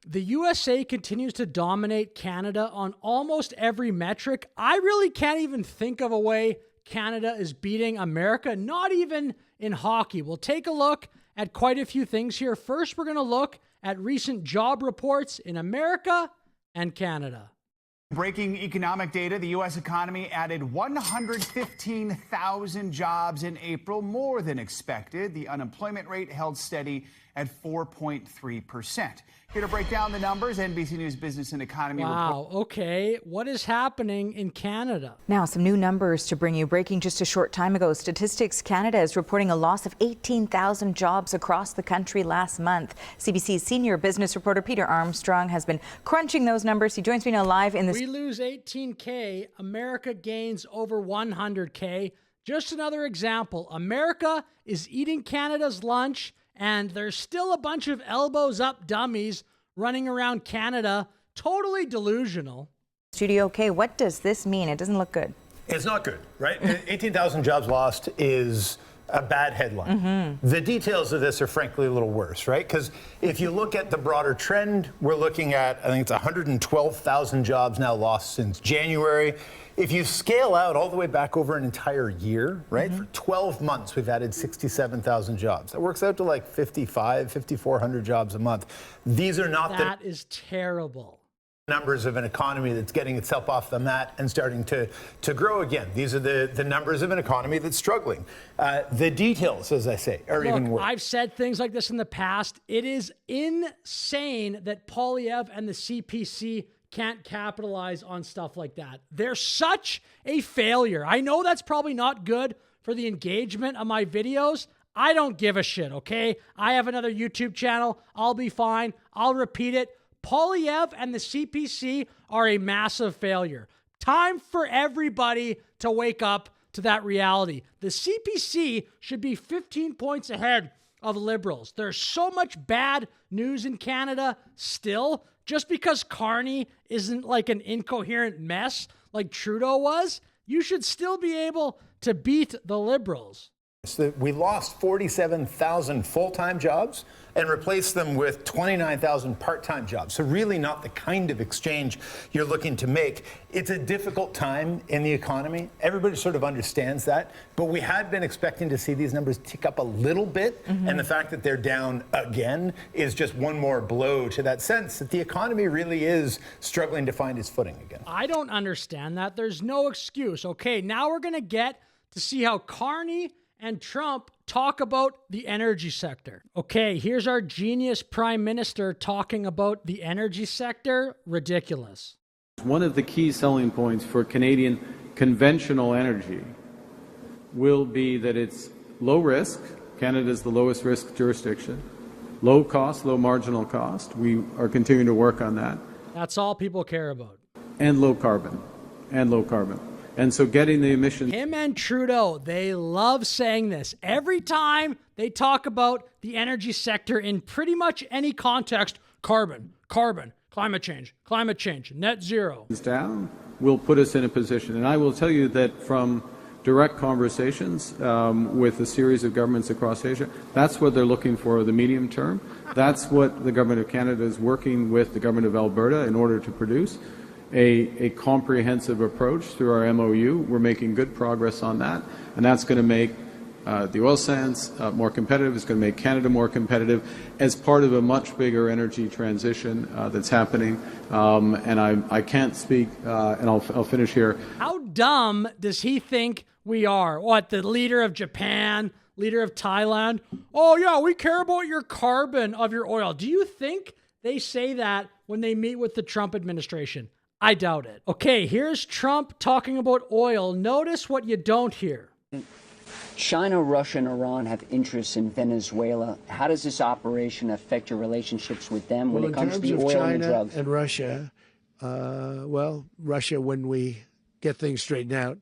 The USA continues to dominate Canada on almost every metric. I really can't even think of a way Canada is beating America, not even in hockey. We'll take a look at quite a few things here. First, we're going to look at recent job reports in America and Canada. Breaking economic data, the U.S. economy added 115,000 jobs in April, more than expected. The unemployment rate held steady at 4.3%. Here to break down the numbers, NBC News business and economy report. Wow, okay. What is happening in Canada? Now, some new numbers to bring you. Breaking just a short time ago, Statistics Canada is reporting a loss of 18,000 jobs across the country last month. CBC's senior business reporter Peter Armstrong has been crunching those numbers. He joins me now live in this. We lose 18K, America gains over 100K. Just another example. America is eating Canada's lunch, and there's still a bunch of elbows up dummies running around Canada, totally delusional. Studio, okay, what does this mean? It doesn't look good. It's not good, right? 18,000 jobs lost is a bad headline. The details of this are frankly a little worse, right? Because if you look at the broader trend, we're looking at, I think it's 112,000 jobs now lost since January. If you scale out all the way back over an entire year, right? For 12 months, we've added 67,000 jobs. That works out to like 5,400 jobs a month. These are not That is terrible. numbers of an economy that's getting itself off the mat and starting to grow again. These are the numbers of an economy that's struggling. The details, as I say, are even worse. I've said things like this in the past. It is insane that Poilievre and the CPC can't capitalize on stuff like that. They're such a failure. I know that's probably not good for the engagement of my videos. I don't give a shit, okay? I have another YouTube channel. I'll be fine. I'll repeat it. Poilievre and the CPC are a massive failure. Time for everybody to wake up to that reality. The CPC should be 15 points ahead of Liberals. There's so much bad news in Canada still. Just because Carney isn't like an incoherent mess like Trudeau was, you should still be able to beat the Liberals. So we lost 47,000 full-time jobs and replaced them with 29,000 part-time jobs. So really not the kind of exchange you're looking to make. It's a difficult time in the economy. Everybody sort of understands that. But we had been expecting to see these numbers tick up a little bit. And the fact that they're down again is just one more blow to that sense that the economy really is struggling to find its footing again. I don't understand that. There's no excuse. Okay, now we're going to get to see how Carney and Trump talk about the energy sector. Okay, here's our genius prime minister talking about the energy sector. Ridiculous. One of the key selling points for Canadian conventional energy will be that it's low risk. Canada is the lowest risk jurisdiction. Low cost, low marginal cost. We are continuing to work on that. That's all people care about. And low carbon. And so getting the emissions. Him and Trudeau, they love saying this. Every time they talk about the energy sector in pretty much any context, carbon, climate change, net zero. Down will put us in a position. And I will tell you that from direct conversations with a series of governments across Asia, that's what they're looking for the medium term. That's what the government of Canada is working with the government of Alberta in order to produce. A comprehensive approach through our MOU. We're making good progress on that, and that's going to make the oil sands more competitive. It's going to make Canada more competitive as part of a much bigger energy transition that's happening. And I can't speak, and I'll finish here. How dumb does he think we are? What, the leader of Japan, leader of Thailand? Oh, yeah, we care about your carbon of your oil. Do you think they say that when they meet with the Trump administration? I doubt it. Okay, here's Trump talking about oil. Notice what you don't hear. China, Russia, and Iran have interests in Venezuela. How does this operation affect your relationships with them when it comes to the oil and the drugs? In terms of China and Russia, Russia when we get things straightened out.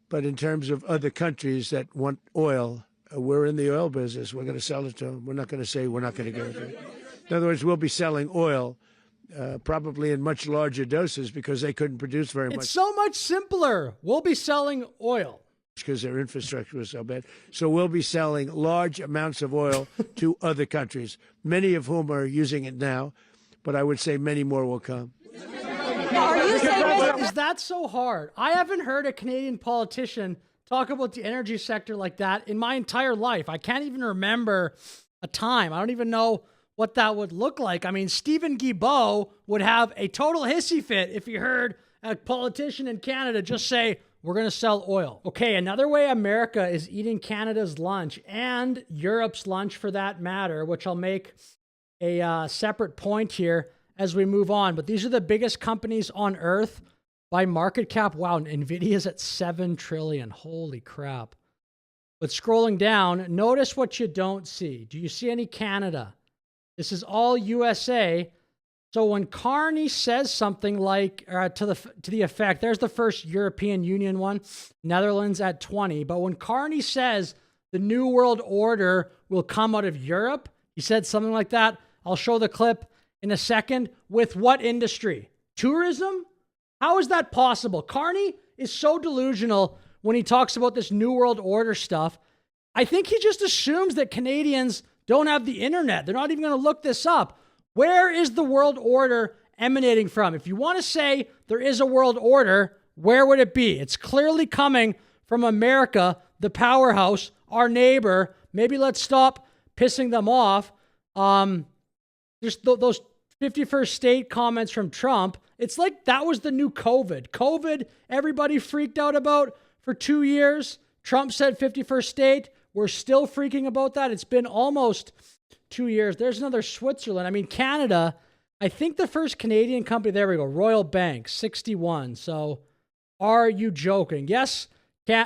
But in terms of other countries that want oil, we're in the oil business. We're going to sell it to them. We're not going to say we're not going to go into it. In other words, we'll be selling oil probably in much larger doses because they couldn't produce very much. It's so much simpler. We'll be selling oil. Because their infrastructure was so bad. So we'll be selling large amounts of oil to other countries, many of whom are using it now. but I would say many more will come. Now, are you saying Is that so hard? I haven't heard a Canadian politician talk about the energy sector like that in my entire life. I can't even remember a time. I don't even know what that would look like. I mean, Stephen Guilbeault would have a total hissy fit if he heard a politician in Canada just say, we're going to sell oil. Okay, another way America is eating Canada's lunch and Europe's lunch for that matter, which I'll make a separate point here as we move on. But these are the biggest companies on earth by market cap. Wow, NVIDIA's at $7 trillion. Holy crap. But scrolling down, notice what you don't see. Do you see any Canada? This is all USA. So when Carney says something like to the effect, there's the first European Union one, Netherlands at 20. But when Carney says the New World Order will come out of Europe, he said something like that. I'll show the clip in a second. With what industry? Tourism? How is that possible? Carney is so delusional when he talks about this New World Order stuff. I think he just assumes that Canadians don't have the internet. They're not even going to look this up. Where is the world order emanating from? If you want to say there is a world order, where would it be? It's clearly coming from America, the powerhouse, our neighbor. Maybe let's stop pissing them off. Just those 51st state comments from Trump. It's like that was the new COVID. COVID, everybody freaked out about for 2 years. Trump said 51st state. We're still freaking about that. It's been almost 2 years. There's another Switzerland. I mean, Canada, I think the first Canadian company, there we go, Royal Bank, 61. So are you joking? Yes,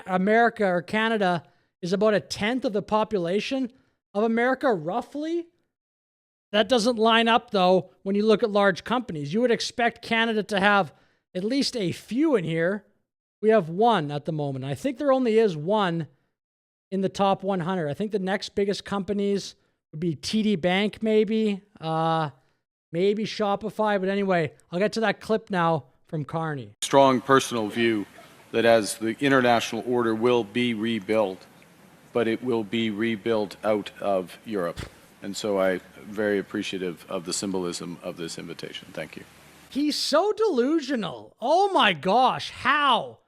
America or Canada is about a tenth of the population of America, roughly. That doesn't line up, though, when you look at large companies. You would expect Canada to have at least a few in here. We have one at the moment. I think there only is one in the top 100. I think the next biggest companies would be TD Bank, maybe Shopify. But anyway, I'll get to that clip now from Carney. Strong personal view that as the international order will be rebuilt, but it will be rebuilt out of Europe. And so I'm very appreciative of the symbolism of this invitation. Thank you. He's so delusional. Oh my gosh. How?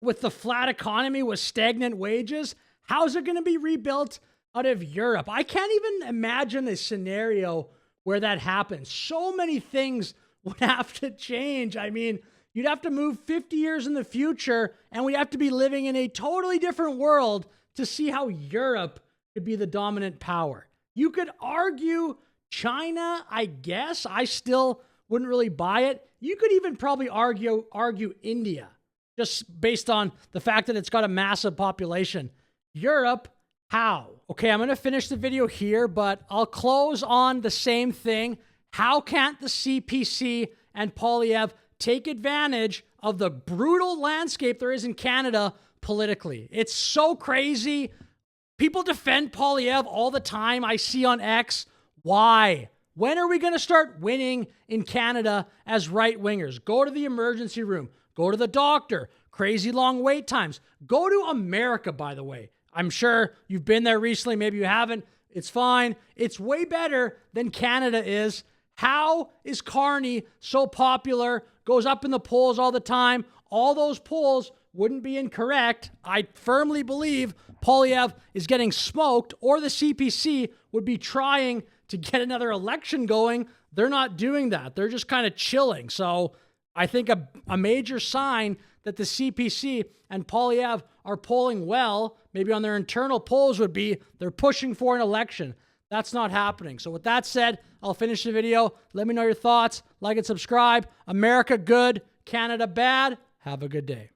With the flat economy, with stagnant wages, how's it going to be rebuilt out of Europe? I can't even imagine a scenario where that happens. So many things would have to change. I mean, you'd have to move 50 years in the future, and we'd have to be living in a totally different world to see how Europe could be the dominant power. You could argue China, I guess. I still wouldn't really buy it. You could even probably argue India, just based on the fact that it's got a massive population. Europe, how? Okay, I'm going to finish the video here, but I'll close on the same thing. How can't the CPC and Poilievre take advantage of the brutal landscape there is in Canada politically? It's so crazy. People defend Poilievre all the time. I see on X. Why? When are we going to start winning in Canada as right-wingers? Go to the emergency room. Go to the doctor. Crazy long wait times. Go to America, by the way. I'm sure you've been there recently. Maybe you haven't. It's fine. It's way better than Canada is. How is Carney so popular? Goes up in the polls all the time. All those polls wouldn't be incorrect. I firmly believe Poilievre is getting smoked, or the CPC would be trying to get another election going. They're not doing that. They're just kind of chilling. So I think a major sign that the CPC and Poilievre are polling well, maybe on their internal polls, would be they're pushing for an election. That's not happening. So with that said, I'll finish the video. Let me know your thoughts. Like and subscribe. America good, Canada bad. Have a good day.